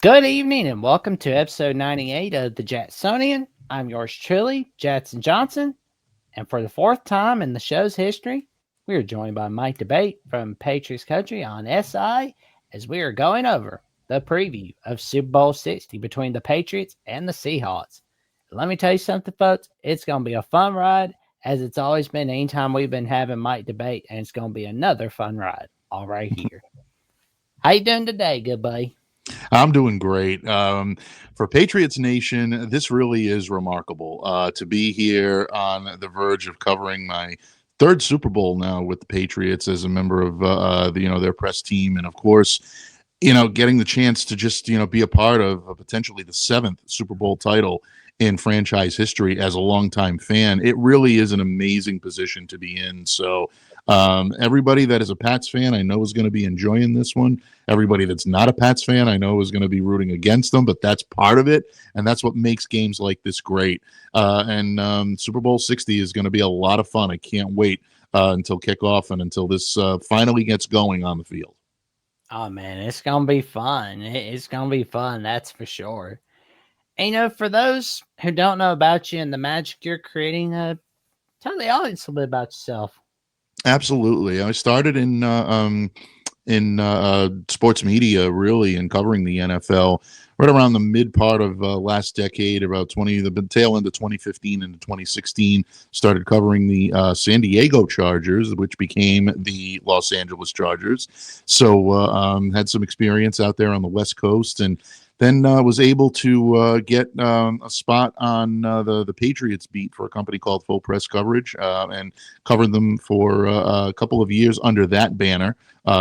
Good evening and welcome to episode 98 of the Jacksonian. I'm yours truly, Jadson Johnson, and for the fourth time in the show's history, we are joined by Mike Debate from Patriots Country on SI as we are going over the preview of Super Bowl 60 between the Patriots and the Seahawks. Let me tell you something, folks, it's going to be a fun ride as it's always been anytime we've been having Mike Debate, and it's going to be another fun ride all right here. How you doing today, good buddy? I'm doing great. For Patriots Nation, this really is remarkable to be here on the verge of covering my third Super Bowl now with the Patriots as a member of their press team, and of course, getting the chance to just be a part of potentially the seventh Super Bowl title in franchise history as a longtime fan. It really is an amazing position to be in. So everybody that is a Pats fan, I know is going to be enjoying this one. Everybody that's not a Pats fan, I know is going to be rooting against them, but that's part of it, and that's what makes games like this great. And Super Bowl 60 is going to be a lot of fun. I can't wait until kickoff and until this finally gets going on the field. Oh man, it's gonna be fun. It's gonna be fun, that's for sure. And for those who don't know about you and the magic you're creating, tell the audience a little bit about yourself. Absolutely. I started in sports media, really, and covering the NFL right around the mid part of last decade, about the tail end of 2015 into 2016. Started covering the San Diego Chargers, which became the Los Angeles Chargers. So had some experience out there on the West Coast, and then was able to get a spot on the Patriots beat for a company called Full Press Coverage, and covered them for a couple of years under that banner.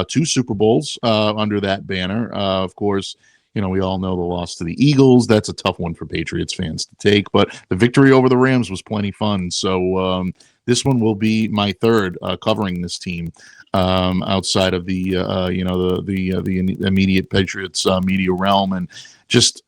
Two Super Bowls under that banner. Of course, we all know the loss to the Eagles. That's a tough one for Patriots fans to take, but the victory over the Rams was plenty fun. So this one will be my third covering this team outside of the immediate Patriots media realm, and just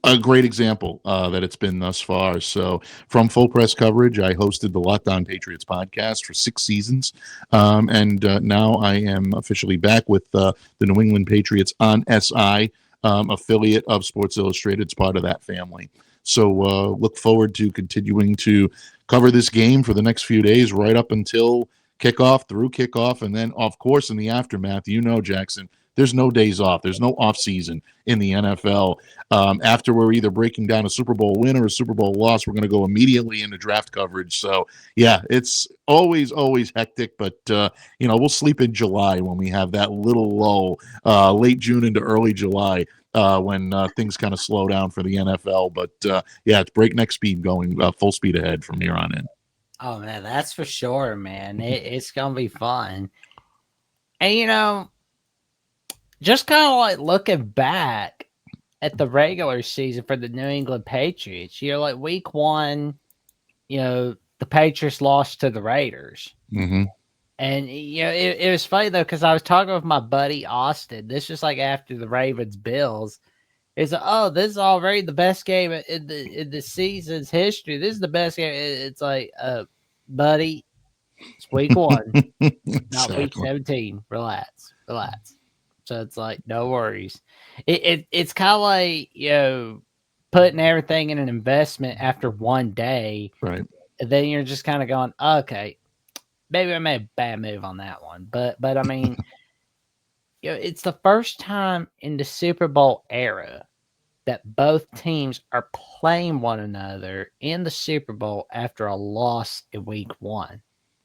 a great example that it's been thus far. So, from full press coverage, I hosted the Locked On Patriots podcast for 6 seasons, and now I am officially back with the New England Patriots on SI, affiliate of Sports Illustrated. It's part of that family. So, look forward to continuing to cover this game for the next few days, right up until kickoff, through kickoff, and then, of course, in the aftermath. Jackson, there's no days off. There's no off season in the NFL. After we're either breaking down a Super Bowl win or a Super Bowl loss, we're going to go immediately into draft coverage. So, yeah, it's always hectic, but, we'll sleep in July when we have that little lull, late June into early July. When things kind of slow down for the NFL. But yeah, it's breakneck speed going full speed ahead from here on in. Oh man, that's for sure, man. It's gonna be fun. And just kind of like looking back at the regular season for the New England Patriots, like week one, the Patriots lost to the Raiders. Mm-hmm. And it was funny though, because I was talking with my buddy Austin. This was like after the Ravens Bills. It's like, oh, this is already the best game in the season's history. This is the best game. It's like, buddy, it's week one, not week Exactly. 17. Relax. So it's like, no worries. It's kind of like, putting everything in an investment after one day. Right. And then you're just kind of going, okay, maybe I made a bad move on that one. But I mean, it's the first time in the Super Bowl era that both teams are playing one another in the Super Bowl after a loss in week one.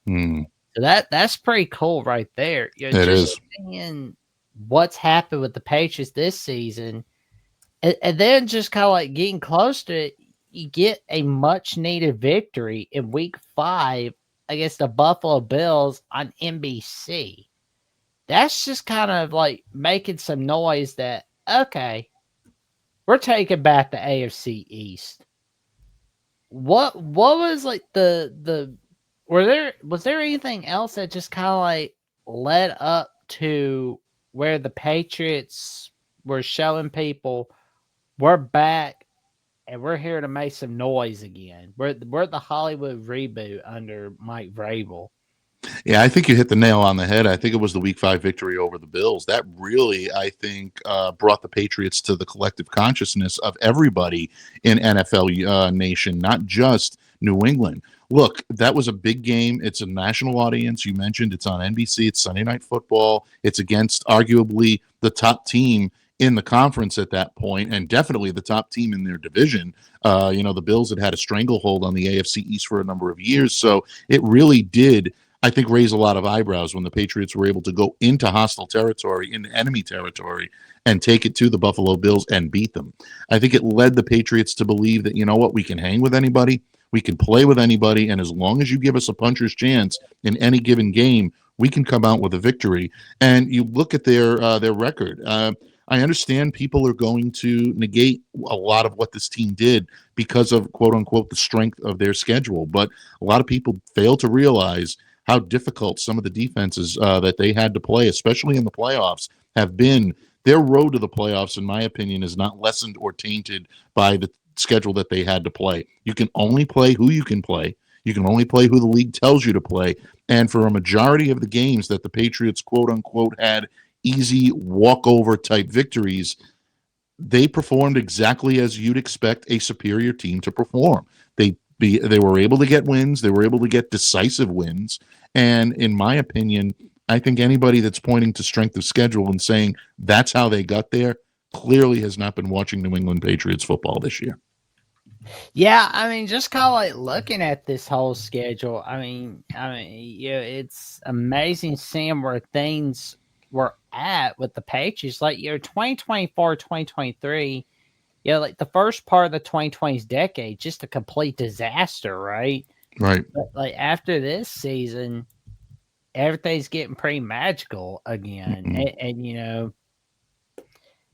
Mm, So that's pretty cool right there. it Just is. seeing what's happened with the Patriots this season, and then just kind of like getting close to it, you get a much needed victory in week 5 against the Buffalo Bills on NBC. That's just kind of like making some noise that, okay, we're taking back the AFC East. What was like the was there anything else that just kind of like led up to where the Patriots were showing people we're back and we're here to make some noise again. We're the Hollywood reboot under Mike Vrabel. Yeah, I think you hit the nail on the head. I think it was the Week 5 victory over the Bills. That really, I think, brought the Patriots to the collective consciousness of everybody in NFL nation, not just New England. Look, that was a big game. It's a national audience. You mentioned it's on NBC. It's Sunday Night Football. It's against arguably the top team in the conference at that point, and definitely the top team in their division. The Bills had a stranglehold on the AFC East for a number of years, so it really did, I think, raise a lot of eyebrows when the Patriots were able to go into hostile territory, into enemy territory, and take it to the Buffalo Bills and beat them. I think it led the Patriots to believe that, you know what, we can hang with anybody, we can play with anybody, and as long as you give us a puncher's chance in any given game, we can come out with a victory. And you look at their record. I understand people are going to negate a lot of what this team did because of, quote unquote, the strength of their schedule, but a lot of people fail to realize how difficult some of the defenses that they had to play, especially in the playoffs, have been. Their road to the playoffs, in my opinion, is not lessened or tainted by the schedule that they had to play. You can only play who you can play. You can only play who the league tells you to play. And for a majority of the games that the Patriots, quote unquote, had easy walkover type victories, they performed exactly as you'd expect a superior team to perform. They were able to get wins. They were able to get decisive wins. And in my opinion, I think anybody that's pointing to strength of schedule and saying that's how they got there clearly has not been watching New England Patriots football this year. Yeah, I mean, just kind of like looking at this whole schedule. It's amazing seeing where things were at with the Patriots. Like, 2024, 2023, like the first part of the 2020s decade, just a complete disaster, right? Right. But like after this season, everything's getting pretty magical again. Mm-hmm. And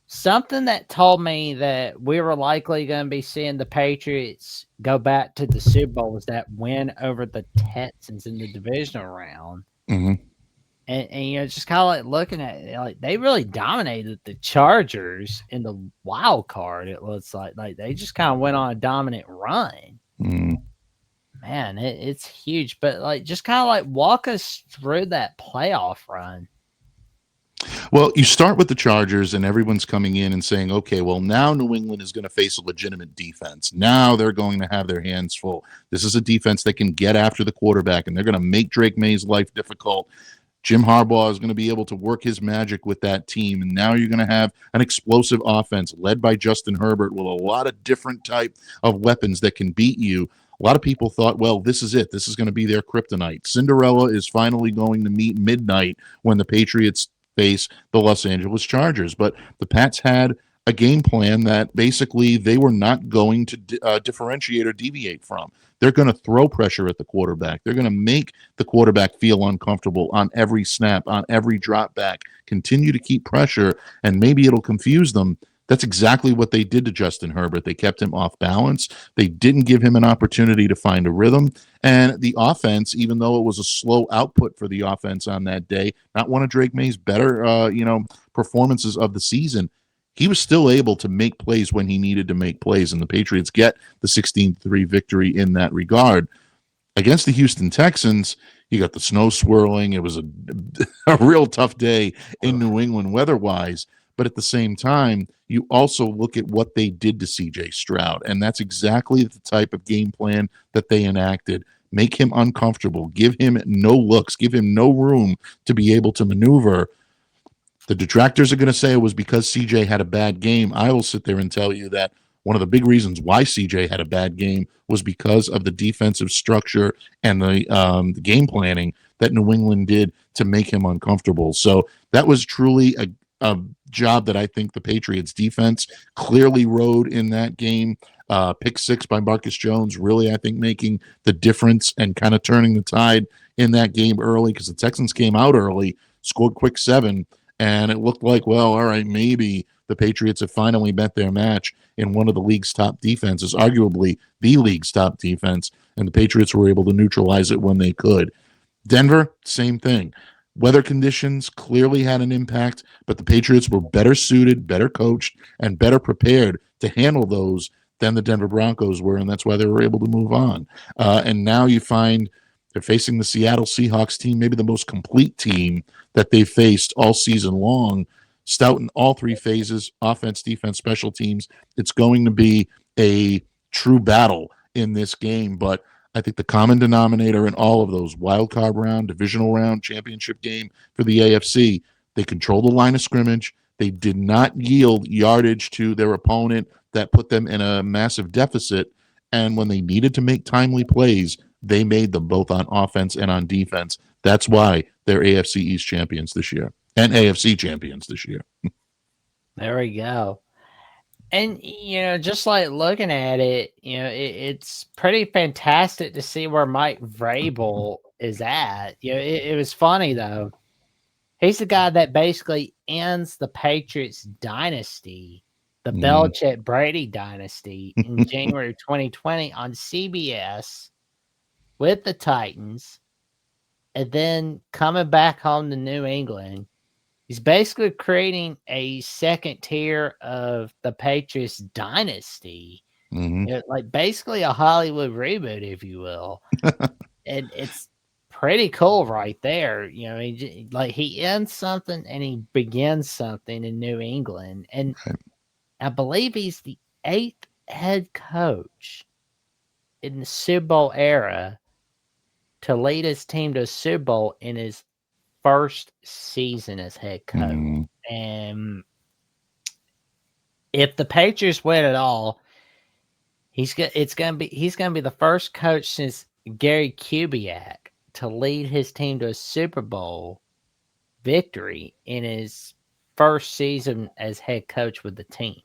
something that told me that we were likely going to be seeing the Patriots go back to the Super Bowl was that win over the Texans in the divisional round. Mm-hmm. And just kind of like looking at it, like they really dominated the Chargers in the wild card. It looks like they just kind of went on a dominant run. Mm-hmm. Man, it's huge. But like, just kind of like walk us through that playoff run. Well, you start with the Chargers, and everyone's coming in and saying, okay, well, now New England is going to face a legitimate defense. Now they're going to have their hands full. This is a defense that can get after the quarterback, and they're going to make Drake May's life difficult. Jim Harbaugh is going to be able to work his magic with that team, and now you're going to have an explosive offense led by Justin Herbert with a lot of different type of weapons that can beat you. A lot of people thought, well, this is it. This is going to be their kryptonite. Cinderella is finally going to meet midnight when the Patriots face the Los Angeles Chargers. But the Pats had a game plan that basically they were not going to differentiate or deviate from. They're going to throw pressure at the quarterback. They're going to make the quarterback feel uncomfortable on every snap, on every drop back, continue to keep pressure, and maybe it'll confuse them. That's exactly what they did to Justin Herbert. They kept him off balance. They didn't give him an opportunity to find a rhythm. And the offense, even though it was a slow output for the offense on that day, not one of Drake May's better, performances of the season, he was still able to make plays when he needed to make plays. And the Patriots get the 16-3 victory in that regard. Against the Houston Texans, you got the snow swirling. It was a real tough day in New England weather-wise. But at the same time, you also look at what they did to C.J. Stroud, and that's exactly the type of game plan that they enacted. Make him uncomfortable, give him no looks, give him no room to be able to maneuver. The detractors are going to say it was because C.J. had a bad game. I will sit there and tell you that one of the big reasons why C.J. had a bad game was because of the defensive structure and the game planning that New England did to make him uncomfortable. So that was truly a job that I think the Patriots defense clearly rode in that game. Pick six by Marcus Jones, really, I think, making the difference and kind of turning the tide in that game early, because the Texans came out early, scored quick 7, and it looked like, well, all right, maybe the Patriots have finally met their match in one of the league's top defenses, arguably the league's top defense, and the Patriots were able to neutralize it when they could. Denver, same thing. Weather conditions clearly had an impact, but the Patriots were better suited, better coached, and better prepared to handle those than the Denver Broncos were, and that's why they were able to move on. And now you find They're facing the Seattle Seahawks team, maybe the most complete team that they've faced all season long, stout in all three phases, offense, defense, special teams. It's going to be a true battle in this game, but I think the common denominator in all of those wild card round, divisional round, championship game for the AFC, they control the line of scrimmage. They did not yield yardage to their opponent that put them in a massive deficit. And when they needed to make timely plays, they made them both on offense and on defense. That's why they're AFC East champions this year and AFC champions this year. There we go. And just like looking at it, it's pretty fantastic to see where Mike Vrabel is at. It was funny though. He's the guy that basically ends the Patriots dynasty, the Belichick Brady dynasty, in January 2020 on CBS with the Titans, and then coming back home to New England. He's basically creating a second tier of the Patriots dynasty, like basically a Hollywood reboot, if you will. And it's pretty cool right there. He ends something and he begins something in New England. And I believe he's the 8th head coach in the Super Bowl era to lead his team to a Super Bowl in his first season as head coach. And if the Patriots win it all, he's gonna be the first coach since Gary Kubiak to lead his team to a Super Bowl victory in his first season as head coach with the team.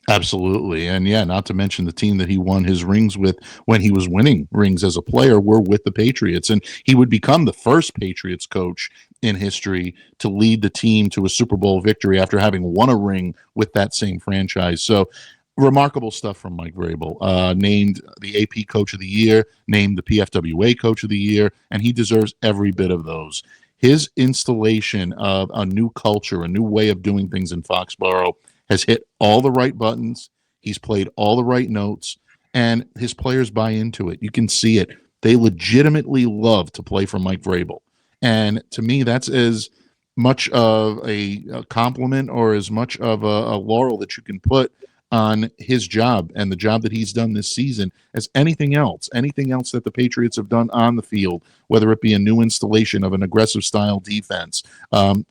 Absolutely. And yeah, not to mention the team that he won his rings with when he was winning rings as a player were with the Patriots. And he would become the first Patriots coach in history to lead the team to a Super Bowl victory after having won a ring with that same franchise. So remarkable stuff from Mike Vrabel. Named the AP Coach of the Year, named the PFWA Coach of the Year, and he deserves every bit of those. His installation of a new culture, a new way of doing things in Foxborough has hit all the right buttons. He's played all the right notes, and his players buy into it. You can see it. They legitimately love to play for Mike Vrabel. And to me, that's as much of a compliment or as much of a laurel that you can put on his job and the job that he's done this season as anything else that the Patriots have done on the field, whether it be a new installation of an aggressive style defense,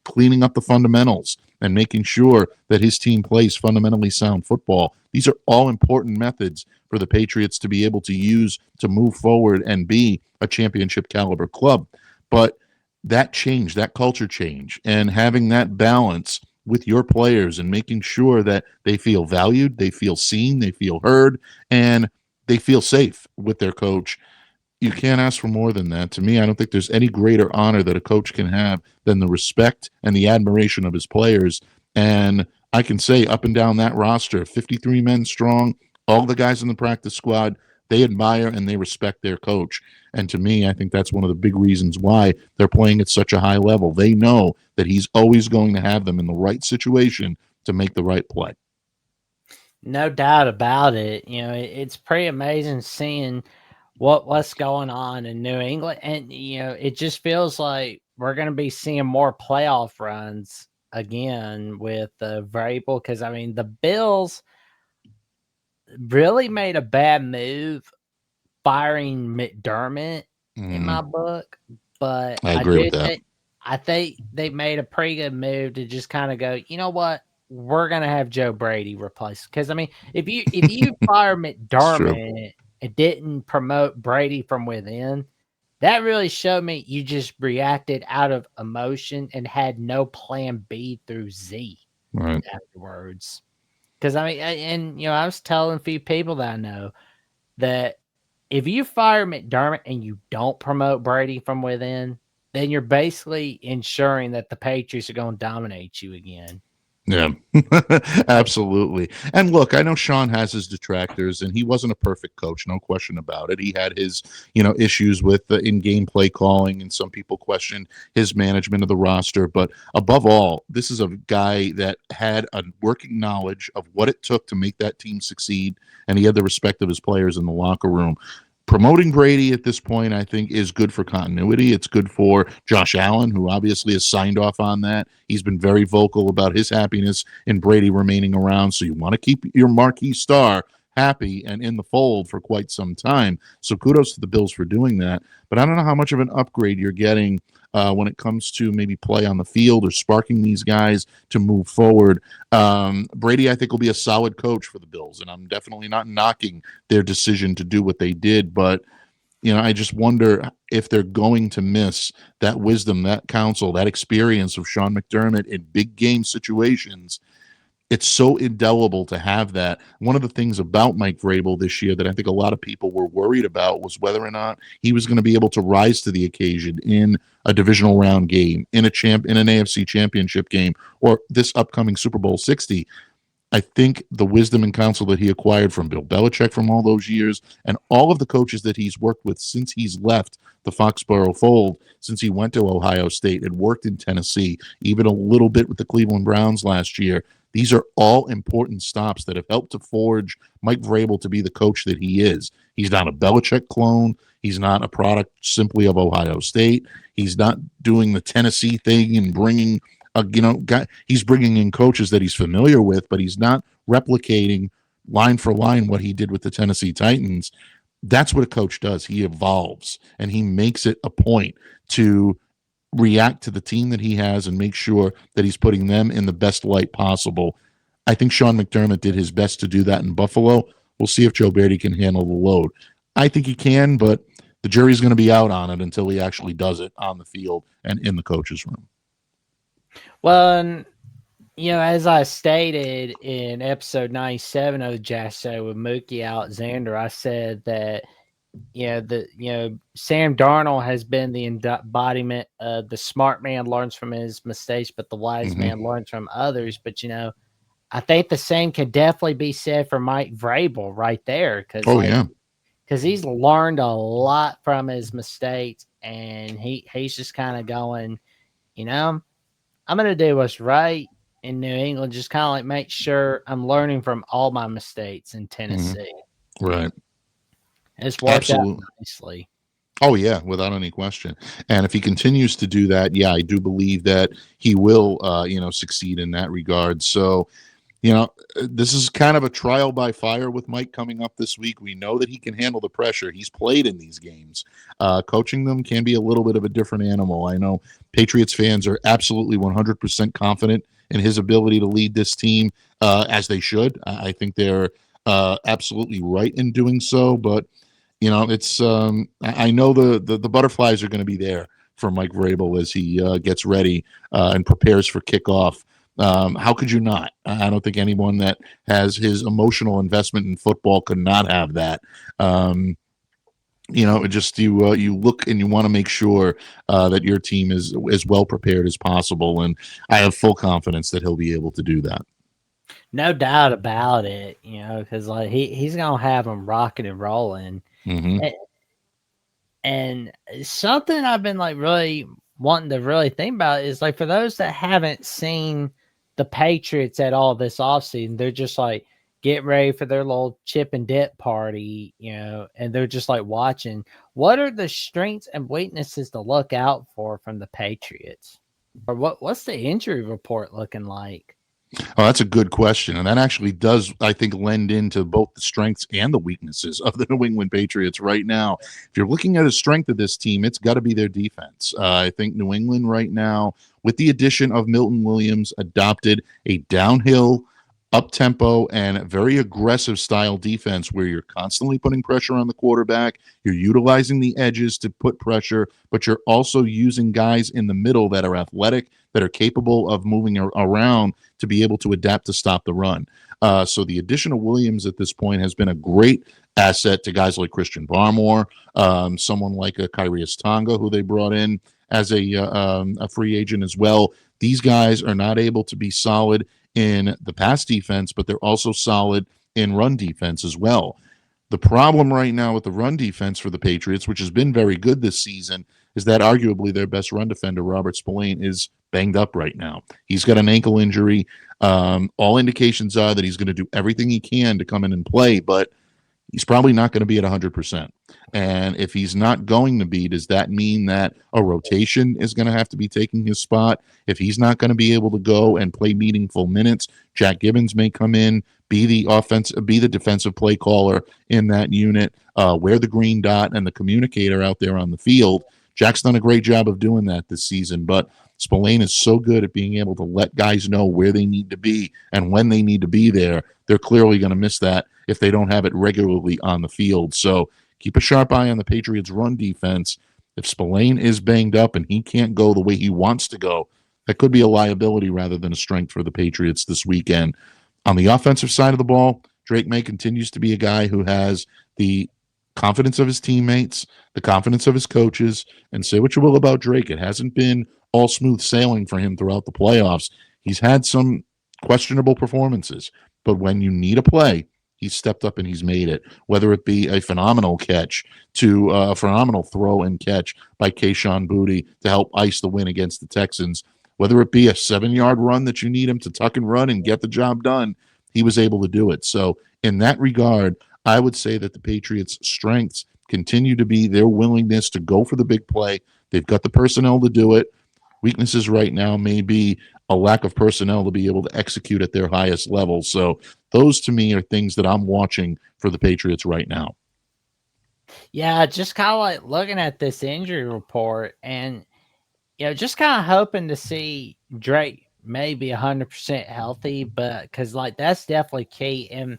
cleaning up the fundamentals and making sure that his team plays fundamentally sound football. These are all important methods for the Patriots to be able to use to move forward and be a championship caliber club. But that change, that culture change, and having that balance with your players and making sure that they feel valued, they feel seen, they feel heard, and they feel safe with their coach. You can't ask for more than that. To me, I don't think there's any greater honor that a coach can have than the respect and the admiration of his players. And I can say up and down that roster, 53 men strong, all the guys in the practice squad, they admire and they respect their coach. And to me, I think that's one of the big reasons why they're playing at such a high level. They know that he's always going to have them in the right situation to make the right play. No doubt about it. It's pretty amazing seeing what's going on in New England. And, it just feels like we're going to be seeing more playoff runs again with Vrabel. Because, the Bills really made a bad move firing McDermott in my book. But I agree with that. I think they made a pretty good move to just kind of go, you know what? We're going to have Joe Brady replace. Because, if you fire McDermott and didn't promote Brady from within, that really showed me you just reacted out of emotion and had no plan B through Z afterwards. Because I was telling a few people that I know that if you fire McDermott and you don't promote Brady from within, then you're basically ensuring that the Patriots are going to dominate you again. Yeah, absolutely. And look, I know Sean has his detractors, and he wasn't a perfect coach, no question about it. He had his, issues with the in-game play calling, and some people questioned his management of the roster. But above all, this is a guy that had a working knowledge of what it took to make that team succeed, and he had the respect of his players in the locker room. Promoting Brady at this point, I think, is good for continuity. It's good for Josh Allen, who obviously has signed off on that. He's been very vocal about his happiness in Brady remaining around. So you want to keep your marquee star happy and in the fold for quite some time. So kudos to the Bills for doing that. But I don't know how much of an upgrade you're getting when it comes to maybe play on the field or sparking these guys to move forward. Brady, I think, will be a solid coach for the Bills, and I'm definitely not knocking their decision to do what they did. But, I just wonder if they're going to miss that wisdom, that counsel, that experience of Sean McDermott in big game situations. It's so indelible to have that. One of the things about Mike Vrabel this year that I think a lot of people were worried about was whether or not he was going to be able to rise to the occasion in a divisional round game, in an AFC championship game, or this upcoming Super Bowl 60. I think the wisdom and counsel that he acquired from Bill Belichick from all those years and all of the coaches that he's worked with since he's left the Foxborough fold, since he went to Ohio State and worked in Tennessee, even a little bit with the Cleveland Browns last year. These are all important stops that have helped to forge Mike Vrabel to be the coach that he is. He's not a Belichick clone. He's not a product simply of Ohio State. He's not doing the Tennessee thing and bringing he's bringing in coaches that he's familiar with, but he's not replicating line for line what he did with the Tennessee Titans. That's what a coach does. He evolves, and he makes it a point to react to the team that he has and make sure that he's putting them in the best light possible. I think Sean McDermott did his best to do that in Buffalo. We'll see if Joe Brady can handle the load. I think he can, but the jury's going to be out on it until he actually does it on the field and in the coach's room. Well, and, as I stated in episode 97 of the Jazz Show with Mookie Alexander, I said that, Sam Darnold has been the embodiment of the smart man learns from his mistakes, but the wise man learns from others. But, I think the same could definitely be said for Mike Vrabel right there. Because he's learned a lot from his mistakes, and he's just kind of going, I'm going to do what's right in New England, just kind of like make sure I'm learning from all my mistakes in Tennessee. Right. It's worked out nicely. Oh, yeah, without any question. And if he continues to do that, I do believe that he will, succeed in that regard. So, this is kind of a trial by fire with Mike coming up this week. We know that he can handle the pressure. He's played in these games. Coaching them can be a little bit of a different animal. I know Patriots fans are absolutely 100% confident in his ability to lead this team, as they should. I think they're absolutely right in doing so. But, it's I know the butterflies are going to be there for Mike Vrabel as he gets ready and prepares for kickoff. How could you not? I don't think anyone that has his emotional investment in football could not have that. You look and you want to make sure that your team is as well prepared as possible, and I have full confidence that he'll be able to do that. No doubt about it, because he's gonna have them rocking and rolling. And something I've been really wanting to really think about is for those that haven't seen the Patriots at all this offseason, they're just get ready for their little chip and dip party, and they're just watching. What are the strengths and weaknesses to look out for from the Patriots? Or what's the injury report looking like? Oh, that's a good question. And that actually does, I think, lend into both the strengths and the weaknesses of the New England Patriots right now. If you're looking at the strength of this team, it's got to be their defense. I think New England right now, with the addition of Milton Williams, adopted a downhill, up-tempo, and very aggressive style defense where you're constantly putting pressure on the quarterback. You're utilizing the edges to put pressure, but you're also using guys in the middle that are athletic, that are capable of moving around to be able to adapt to stop the run. So the addition of Williams at this point has been a great asset to guys like Christian Barmore, someone like a Kyrie Tonga, who they brought in as a free agent as well. These guys are not able to be solid in the pass defense, but they're also solid in run defense as well. The problem right now with the run defense for the Patriots, which has been very good this season, is that arguably their best run defender, Robert Spillane, is banged up right now. He's got an ankle injury. All indications are that he's going to do everything he can to come in and play, but he's probably not going to be at 100%. And if he's not going to be, does that mean that a rotation is going to have to be taking his spot? If he's not going to be able to go and play meaningful minutes, Jack Gibbons may come in, be the defensive play caller in that unit, wear the green dot and the communicator out there on the field. Jack's done a great job of doing that this season, but Spillane is so good at being able to let guys know where they need to be and when they need to be there. They're clearly going to miss that if they don't have it regularly on the field. So keep a sharp eye on the Patriots' run defense. If Spillane is banged up and he can't go the way he wants to go, that could be a liability rather than a strength for the Patriots this weekend. On the offensive side of the ball, Drake May continues to be a guy who has the confidence of his teammates, the confidence of his coaches, and say what you will about Drake. It hasn't been all smooth sailing for him throughout the playoffs. He's had some questionable performances, but when you need a play, he's stepped up and he's made it, whether it be a phenomenal catch to a phenomenal throw and catch by Kayshon Boutte to help ice the win against the Texans, whether it be a 7-yard run that you need him to tuck and run and get the job done, he was able to do it. So in that regard, I would say that the Patriots' strengths continue to be their willingness to go for the big play. They've got the personnel to do it. Weaknesses right now may be a lack of personnel to be able to execute at their highest level. So those to me are things that I'm watching for the Patriots right now. Yeah, just kind of like looking at this injury report and, just kind of hoping to see Drake maybe 100% healthy, but because like that's definitely key. And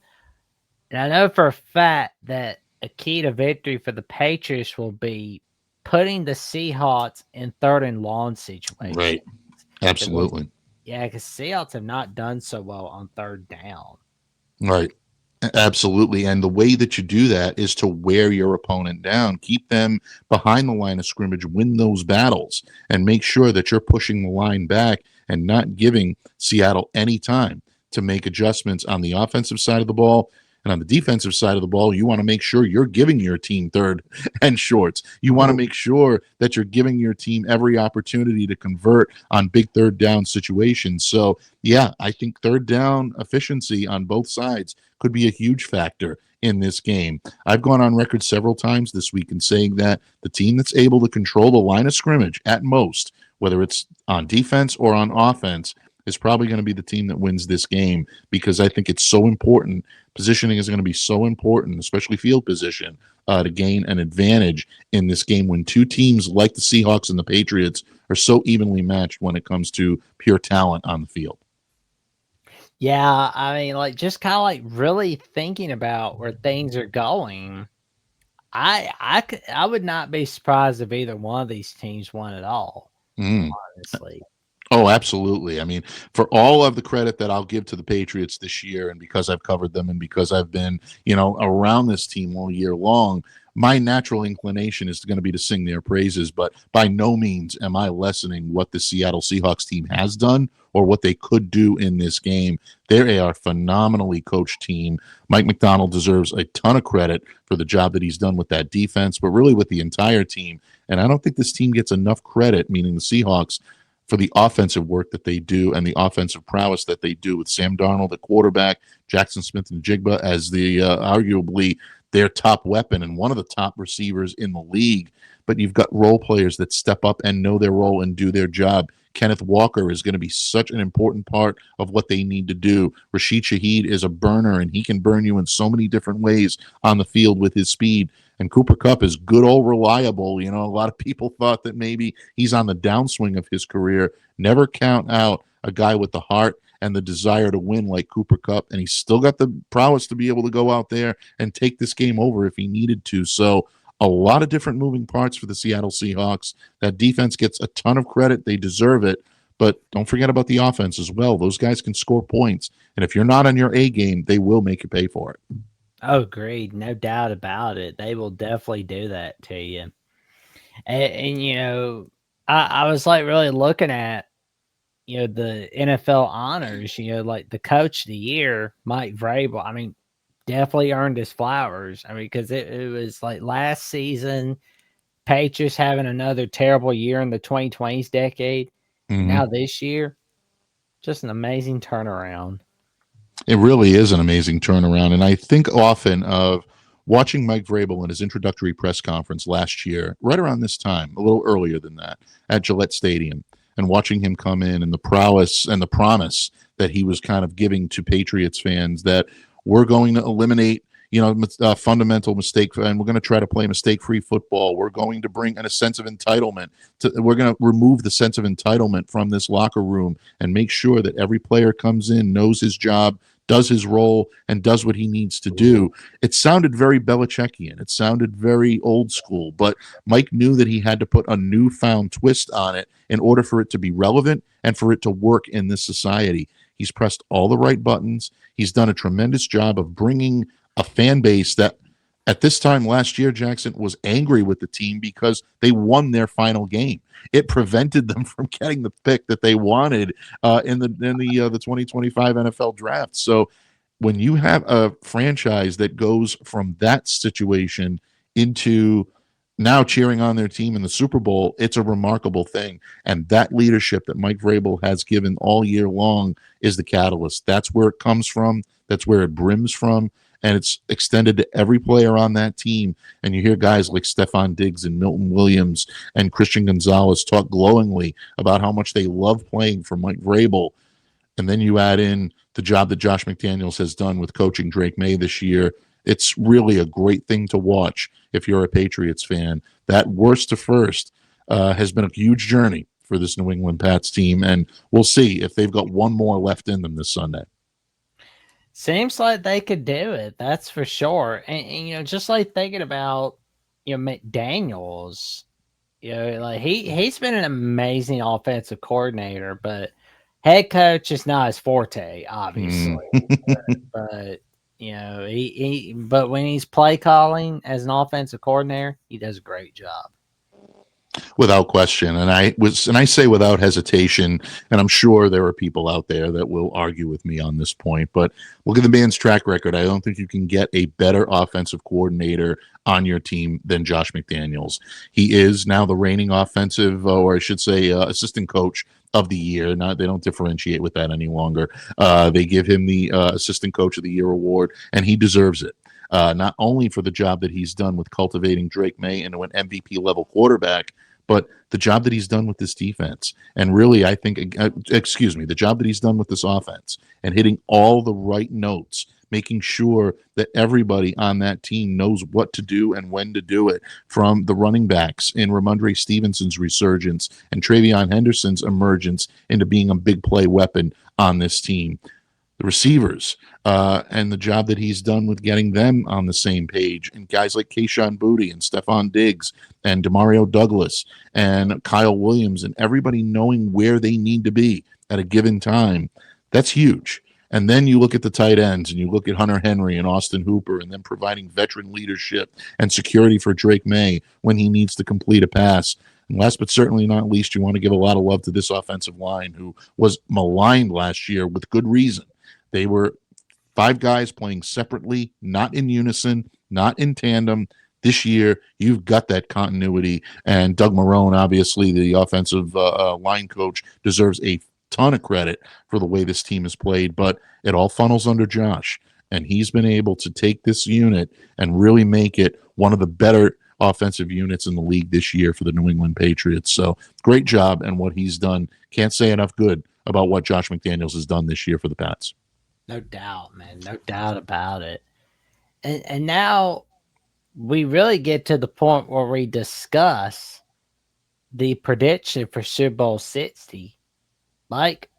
I know for a fact that a key to victory for the Patriots will be putting the Seahawks in third and long situations. Right. Absolutely. Yeah, because Seahawks have not done so well on third down. Right. Absolutely. And the way that you do that is to wear your opponent down, keep them behind the line of scrimmage, win those battles, and make sure that you're pushing the line back and not giving Seattle any time to make adjustments on the offensive side of the ball. And on the defensive side of the ball, you want to make sure you're giving your team third and shorts. You want to make sure that you're giving your team every opportunity to convert on big third down situations. So, yeah, I think third down efficiency on both sides could be a huge factor in this game. I've gone on record several times this week in saying that the team that's able to control the line of scrimmage at most, whether it's on defense or on offense, is probably going to be the team that wins this game, because I think it's so important. Positioning is going to be so important, especially field position, to gain an advantage in this game when two teams like the Seahawks and the Patriots are so evenly matched when it comes to pure talent on the field. Yeah, I mean, like just kind of like really thinking about where things are going. I would not be surprised if either one of these teams won at all. Honestly. Oh, absolutely. I mean, for all of the credit that I'll give to the Patriots this year, and because I've covered them and because I've been, around this team all year long, my natural inclination is going to be to sing their praises. But by no means am I lessening what the Seattle Seahawks team has done or what they could do in this game. They are a phenomenally coached team. Mike McDonald deserves a ton of credit for the job that he's done with that defense, but really with the entire team. And I don't think this team gets enough credit, meaning the Seahawks, for the offensive work that they do and the offensive prowess that they do with Sam Darnold, the quarterback, Jackson Smith and Jigba as the arguably their top weapon and one of the top receivers in the league. But you've got role players that step up and know their role and do their job. Kenneth Walker is going to be such an important part of what they need to do. Rashid Shaheed is a burner, and he can burn you in so many different ways on the field with his speed. And Cooper Kupp is good old reliable. A lot of people thought that maybe he's on the downswing of his career. Never count out a guy with the heart and the desire to win like Cooper Kupp. And he's still got the prowess to be able to go out there and take this game over if he needed to. So a lot of different moving parts for the Seattle Seahawks. That defense gets a ton of credit. They deserve it. But don't forget about the offense as well. Those guys can score points. And if you're not on your A game, they will make you pay for it. Oh, agreed. No doubt about it. They will definitely do that to you. And I was like really looking at, the NFL honors, like the coach of the year, Mike Vrabel. I mean, definitely earned his flowers. I mean, because it was like last season, Patriots having another terrible year in the 2020s decade. Mm-hmm. Now this year, just an amazing turnaround. It really is an amazing turnaround. And I think often of watching Mike Vrabel in his introductory press conference last year, right around this time, a little earlier than that, at Gillette Stadium, and watching him come in and the prowess and the promise that he was kind of giving to Patriots fans that we're going to eliminate fundamental mistake, and we're going to try to play mistake-free football. We're going to bring in a sense of entitlement. We're going to remove the sense of entitlement from this locker room and make sure that every player comes in, knows his job, does his role, and does what he needs to do. It sounded very Belichickian. It sounded very old school, but Mike knew that he had to put a newfound twist on it in order for it to be relevant and for it to work in this society. He's pressed all the right buttons. He's done a tremendous job of bringing a fan base that at this time last year, Jackson, was angry with the team because they won their final game. It prevented them from getting the pick that they wanted in the 2025 NFL draft. So when you have a franchise that goes from that situation into now cheering on their team in the Super Bowl, it's a remarkable thing. And that leadership that Mike Vrabel has given all year long is the catalyst. That's where it comes from. That's where it brims from. And it's extended to every player on that team. And you hear guys like Stephon Diggs and Milton Williams and Christian Gonzalez talk glowingly about how much they love playing for Mike Vrabel. And then you add in the job that Josh McDaniels has done with coaching Drake May this year. It's really a great thing to watch if you're a Patriots fan. That worst to first has been a huge journey for this New England Pats team. And we'll see if they've got one more left in them this Sunday. Seems like they could do it. That's for sure. And just like thinking about, McDaniels, like he's been an amazing offensive coordinator, but head coach is not his forte, obviously. But but when he's play calling as an offensive coordinator, he does a great job. Without question. And I say without hesitation, and I'm sure there are people out there that will argue with me on this point, but look at the man's track record. I don't think you can get a better offensive coordinator on your team than Josh McDaniels. He is now the reigning offensive, or I should say, assistant coach of the year. They don't differentiate with that any longer. They give him the assistant coach of the year award, and he deserves it. Not only for the job that he's done with cultivating Drake May into an MVP level quarterback, but the job that he's done with this defense. And really, I think, the job that he's done with this offense and hitting all the right notes, making sure that everybody on that team knows what to do and when to do it, from the running backs in Ramondre Stevenson's resurgence and Travion Henderson's emergence into being a big play weapon on this team. The receivers and the job that he's done with getting them on the same page, and guys like Kayshon Boutte and Stephon Diggs and Demario Douglas and Kyle Williams and everybody knowing where they need to be at a given time. That's huge. And then you look at the tight ends and you look at Hunter Henry and Austin Hooper, and then providing veteran leadership and security for Drake May when he needs to complete a pass. And last but certainly not least, you want to give a lot of love to this offensive line, who was maligned last year with good reason. They were 5 guys playing separately, not in unison, not in tandem. This year, you've got that continuity. And Doug Marrone, obviously, the offensive line coach, deserves a ton of credit for the way this team has played. But it all funnels under Josh. And he's been able to take this unit and really make it one of the better offensive units in the league this year for the New England Patriots. So great job. And what he's done, can't say enough good about what Josh McDaniels has done this year for the Pats. No doubt, man. No doubt about it. And now we really get to the point where we discuss the prediction for Super Bowl 60. Mike,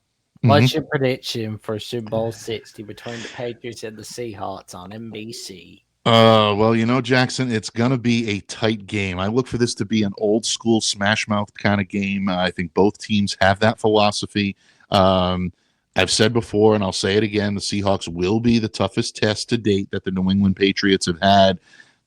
what's your prediction for Super Bowl 60 between the Patriots and the Seahawks on NBC? Well, Jackson, it's going to be a tight game. I look for this to be an old school smash mouth kind of game. I think both teams have that philosophy. I've said before, and I'll say it again, the Seahawks will be the toughest test to date that the New England Patriots have had.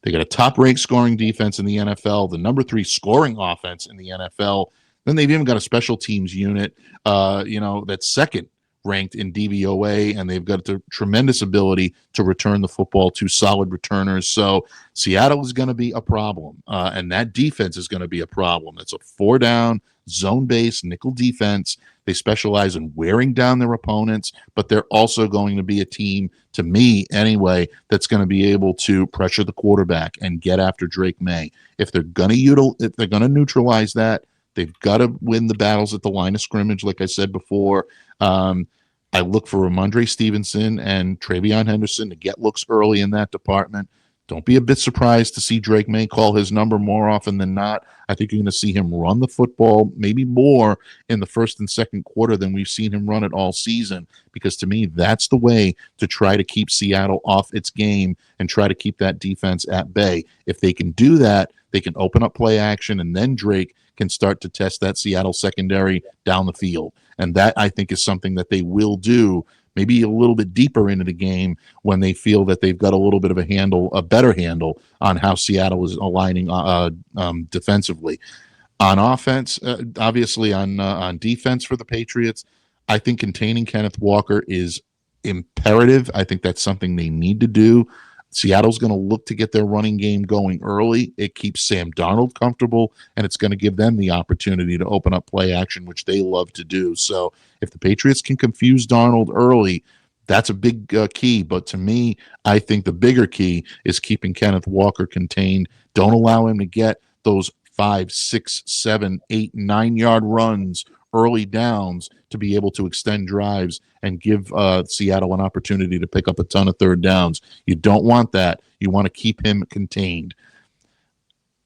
They got a top-ranked scoring defense in the NFL, the number 3 scoring offense in the NFL. Then they've even got a special teams unit, that's second ranked in DVOA, and they've got a tremendous ability to return the football to solid returners. So Seattle is going to be a problem, and that defense is going to be a problem. It's a 4-down zone-based nickel defense. They specialize in wearing down their opponents, but they're also going to be a team, to me anyway, that's going to be able to pressure the quarterback and get after Drake May. If they're going to neutralize that, they've got to win the battles at the line of scrimmage, like I said before. I look for Ramondre Stevenson and Travion Henderson to get looks early in that department. Don't be a bit surprised to see Drake May call his number more often than not. I think you're going to see him run the football maybe more in the first and second quarter than we've seen him run it all season, because to me, that's the way to try to keep Seattle off its game and try to keep that defense at bay. If they can do that, they can open up play action, and then Drake can start to test that Seattle secondary down the field. And that, I think, is something that they will do maybe a little bit deeper into the game when they feel that they've got a little bit of a better handle on how Seattle is aligning defensively. On offense, obviously on defense for the Patriots, I think containing Kenneth Walker is imperative. I think that's something they need to do. Seattle's going to look to get their running game going early. It keeps Sam Darnold comfortable, and it's going to give them the opportunity to open up play action, which they love to do. So if the Patriots can confuse Darnold early, that's a big key. But to me, I think the bigger key is keeping Kenneth Walker contained. Don't allow him to get those 5, 6, 7, 8, 9-yard runs early downs to be able to extend drives and give Seattle an opportunity to pick up a ton of third downs. You don't want that. You want to keep him contained.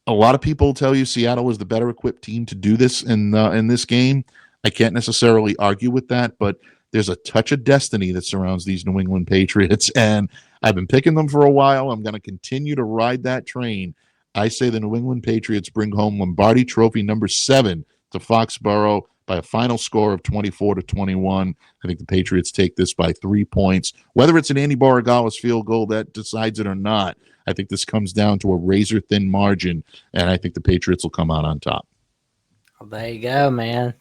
A lot of people tell you Seattle is the better equipped team to do this in this game. I can't necessarily argue with that, but there's a touch of destiny that surrounds these New England Patriots, and I've been picking them for a while. I'm going to continue to ride that train. I say the New England Patriots bring home Lombardi Trophy number 7 to Foxborough by a final score of 24-21. I think the Patriots take this by 3 points. Whether it's an Andy Barragales field goal that decides it or not, I think this comes down to a razor-thin margin, and I think the Patriots will come out on top. Well, there you go, man.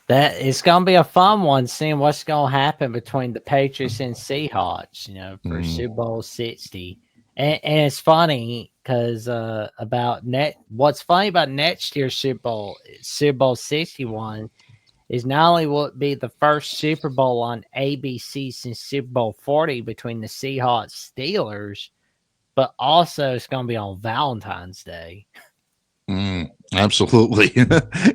That it's going to be a fun one, seeing what's going to happen between the Patriots and Seahawks, for Super Bowl 60. And it's funny because what's funny about next year's Super Bowl 61, is not only will it be the first Super Bowl on ABC since Super Bowl 40 between the Seahawks Steelers, but also it's going to be on Valentine's Day. Absolutely.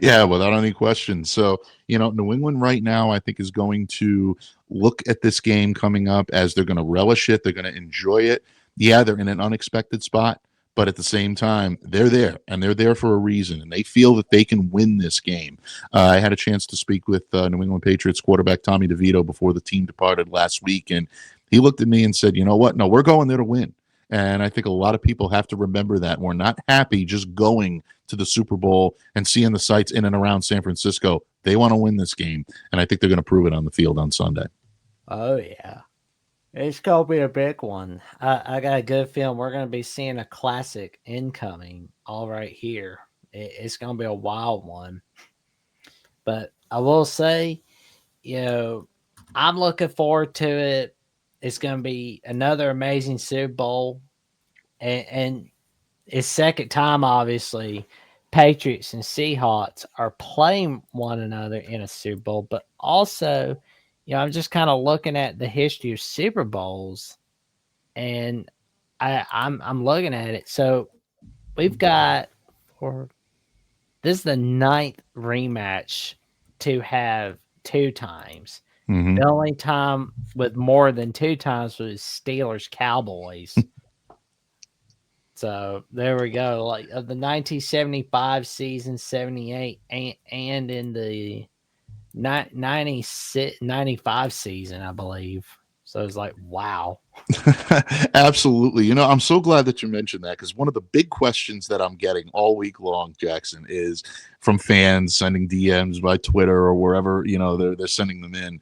Yeah, without any question. So, New England right now, I think, is going to look at this game coming up as they're going to relish it. They're going to enjoy it. Yeah, they're in an unexpected spot, but at the same time, they're there, and they're there for a reason, and they feel that they can win this game. I had a chance to speak with New England Patriots quarterback Tommy DeVito before the team departed last week, and he looked at me and said, you know what? No, we're going there to win. And I think a lot of people have to remember that. We're not happy just going to the Super Bowl and seeing the sights in and around San Francisco. They want to win this game, and I think they're going to prove it on the field on Sunday. Oh, yeah. It's going to be a big one. I got a good feeling we're going to be seeing a classic incoming all right here. It's going to be a wild one. But I will say, I'm looking forward to it. It's going to be another amazing Super Bowl. And it's second time, obviously, Patriots and Seahawks are playing one another in a Super Bowl. But also, I'm just kind of looking at the history of Super Bowls, and I'm looking at it. So we've got this is the 9th rematch to have 2 times. Mm-hmm. The only time with more than 2 times was Steelers Cowboys. So there we go. Like of the 1975 season, 78, and in the 95 season, I believe. So it's like, wow. Absolutely. I'm so glad that you mentioned that, because one of the big questions that I'm getting all week long, Jackson, is from fans sending DMs by Twitter or wherever, they're sending them in.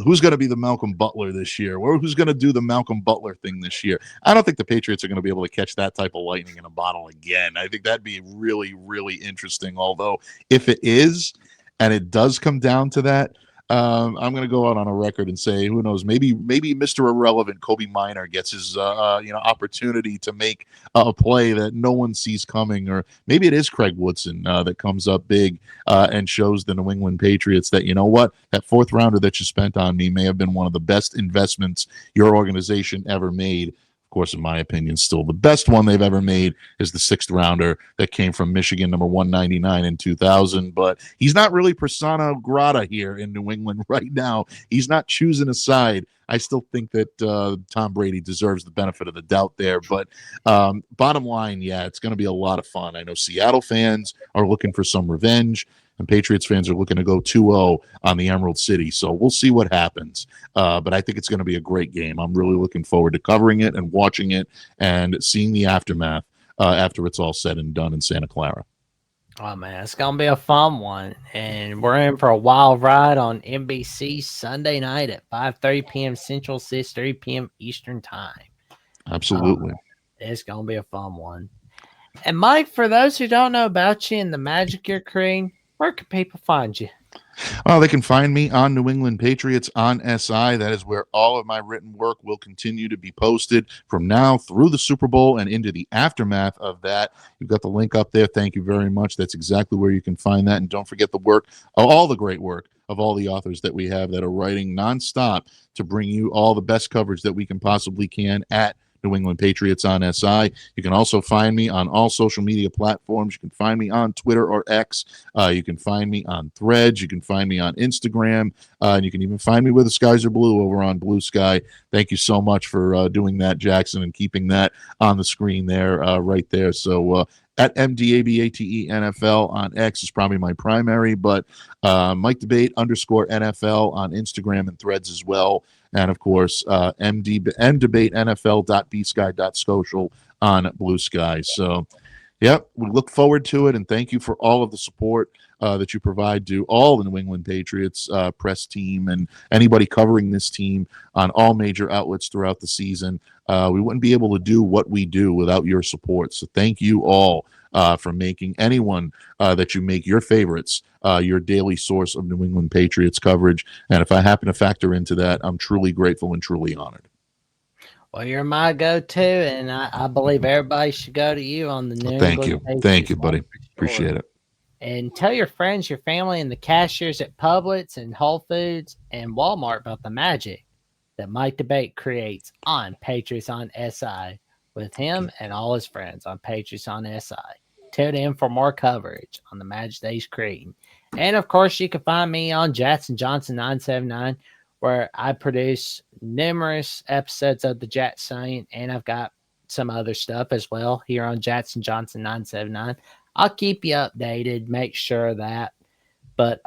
Who's going to be the Malcolm Butler this year? Or who's going to do the Malcolm Butler thing this year? I don't think the Patriots are going to be able to catch that type of lightning in a bottle again. I think that'd be really, really interesting. Although if it is, and it does come down to that, I'm going to go out on a record and say, who knows? Maybe Mr. Irrelevant Kobe Minor gets his opportunity to make a play that no one sees coming, or maybe it is Craig Woodson that comes up big and shows the New England Patriots that, you know what, that fourth rounder that you spent on me may have been one of the best investments your organization ever made. Of course, in my opinion, still the best one they've ever made is the sixth rounder that came from Michigan, number 199 in 2000. But he's not really persona grata here in New England right now. He's not choosing a side. I still think that Tom Brady deserves the benefit of the doubt there. But bottom line, yeah, it's going to be a lot of fun. I know Seattle fans are looking for some revenge, and Patriots fans are looking to go 2-0 on the Emerald City. So we'll see what happens. But I think it's going to be a great game. I'm really looking forward to covering it and watching it and seeing the aftermath after it's all said and done in Santa Clara. Oh, man, it's going to be a fun one. And we're in for a wild ride on NBC Sunday night at 5:30 p.m. Central, 6:30 p.m. Eastern Time. Absolutely. It's going to be a fun one. And, Mike, for those who don't know about you and the magic you're creating, where can people find you? Well, they can find me on New England Patriots on SI. That is where all of my written work will continue to be posted from now through the Super Bowl and into the aftermath of that. You've got the link up there. Thank you very much. That's exactly where you can find that. And don't forget the work, all the great work of all the authors that we have that are writing nonstop to bring you all the best coverage that we can possibly can at New England Patriots on SI. You can also find me on all social media platforms. You can find me on Twitter or X. You can find me on Threads. You can find me on Instagram. And you can even find me where the skies are blue over on Blue Sky. Thank you so much for doing that, Jackson, and keeping that on the screen there, right there. So at MDABATE NFL on X is probably my primary, but Mike Debate _NFL on Instagram and Threads as well. And of course, mdebatenfl.bsky.social on Blue Sky. So, yeah, we look forward to it. And thank you for all of the support that you provide to all the New England Patriots press team and anybody covering this team on all major outlets throughout the season. We wouldn't be able to do what we do without your support. So thank you all for making anyone that you make your favorites your daily source of New England Patriots coverage. And if I happen to factor into that, I'm truly grateful and truly honored. Well, you're my go-to, and I believe everybody should go to you on the New Thank England you. Patriots. Thank you, buddy. Appreciate it. And tell your friends, your family, and the cashiers at Publix and Whole Foods and Walmart about the magic that Mike Debate creates on Patriots on SI with him and all his friends on Patriots on SI. Tune in for more coverage on the magic that he's creating. And, of course, you can find me on Jackson Johnson 979, where I produce numerous episodes of the Jacksonian, and I've got some other stuff as well here on Jackson Johnson 979. I'll keep you updated, make sure of that. But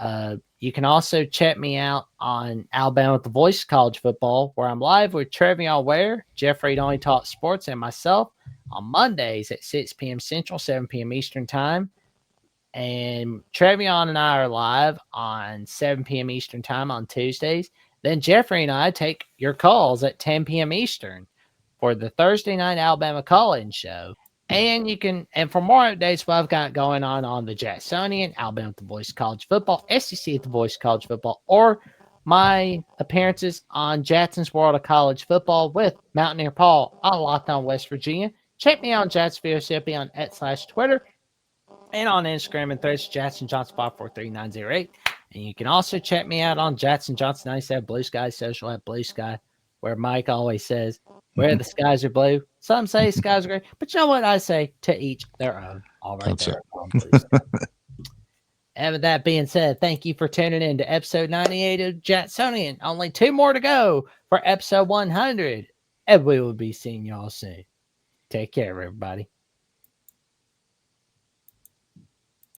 you can also check me out on Alabama with the Voice of College Football, where I'm live with Trevion Ware, Jeffrey Only Talk Sports, and myself on Mondays at 6 p.m. Central, 7 p.m. Eastern Time. And Trevion and I are live on 7 p.m. Eastern Time on Tuesdays. Then Jeffrey and I take your calls at 10 p.m. Eastern for the Thursday night Alabama call-in show. And you can, and for more updates, what I've got going on the Jacksonian, Alabama at the Voice of College Football, SEC at the Voice of College Football, or my appearances on Jackson's World of College Football with Mountaineer Paul on Locked On West Virginia. Check me out on Jacksonville Mississippi on @/Twitter and on Instagram and Threads, Jackson Johnson 543908. And you can also check me out on Jackson Johnson 97 Blue Sky Social at Blue Sky, where Mike always says, where the skies are blue. Some say skies are gray, but you know what I say? To each their own. All right, That's there. And with that being said, thank you for tuning in to episode 98 of Jacksonian. Only 2 more to go for episode 100. And we will be seeing y'all soon. Take care, everybody.